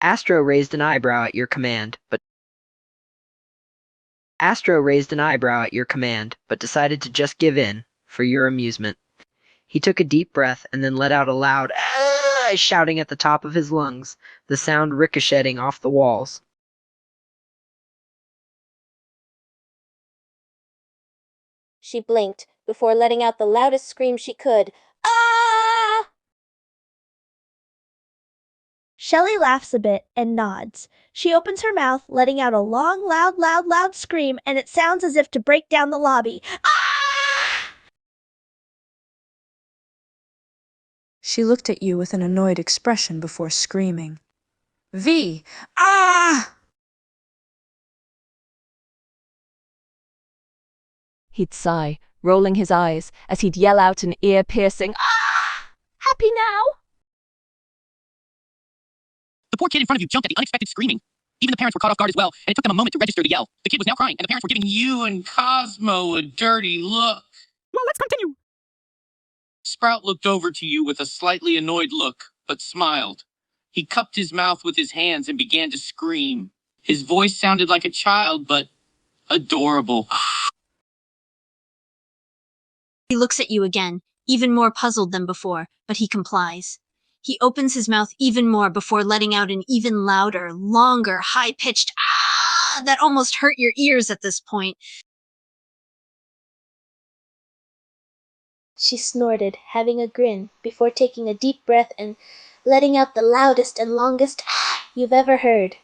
Astro raised an eyebrow at your command, but Astro raised an eyebrow at your command, but decided to just give in, for your amusement. He took a deep breath and then let out a loud "Ah!" shouting at the top of his lungs, the sound ricocheting off the walls. She blinked before letting out the loudest scream she could. Ah! Shelley laughs a bit and nods. She opens her mouth, letting out a long, loud scream, and it sounds as if to break down the lobby. Ah! She looked at you with an annoyed expression before screaming. V! Ah! He'd sigh, rolling his eyes, as he'd yell out an ear-piercing, "Ah! Happy now?" The poor kid in front of you jumped at the unexpected screaming. Even the parents were caught off guard as well, and it took them a moment to register the yell. The kid was now crying, and the parents were giving you and Cosmo a dirty look. Well, let's continue. Sprout looked over to you with a slightly annoyed look, but smiled. He cupped his mouth with his hands and began to scream. His voice sounded like a child, but adorable. He looks at you again, even more puzzled than before, but he complies. He opens his mouth even more before letting out an even louder, longer, high-pitched "ah" that almost hurt your ears at this point. She snorted, having a grin, before taking a deep breath and letting out the loudest and longest you've ever heard.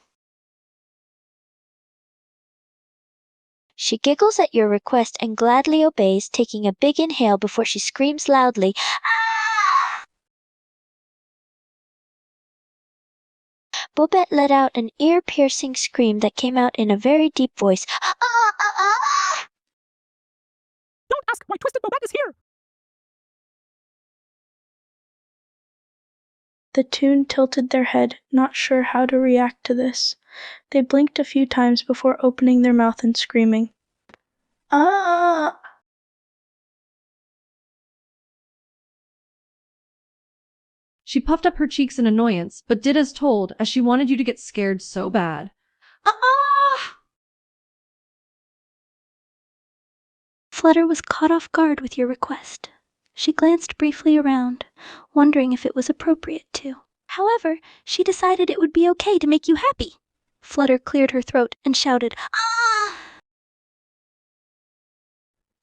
She giggles at your request and gladly obeys, taking a big inhale before she screams loudly, "Ah!" Bobette let out an ear-piercing scream that came out in a very deep voice. "Ah, ah, ah!" Don't ask why Twisted Bobette is here. The toon tilted their head, not sure how to react to this. They blinked a few times before opening their mouth and screaming. Ah! She puffed up her cheeks in annoyance, but did as told, as she wanted you to get scared so bad. Ah! Flutter was caught off guard with your request. She glanced briefly around, wondering if it was appropriate to. However, she decided it would be okay to make you happy. Flutter cleared her throat and shouted, "Ah!"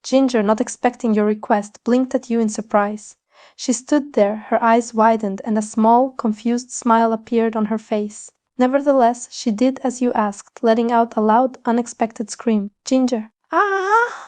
Ginger, not expecting your request, blinked at you in surprise. She stood there, her eyes widened, and a small, confused smile appeared on her face. Nevertheless, she did as you asked, letting out a loud, unexpected scream. Ginger. Ah!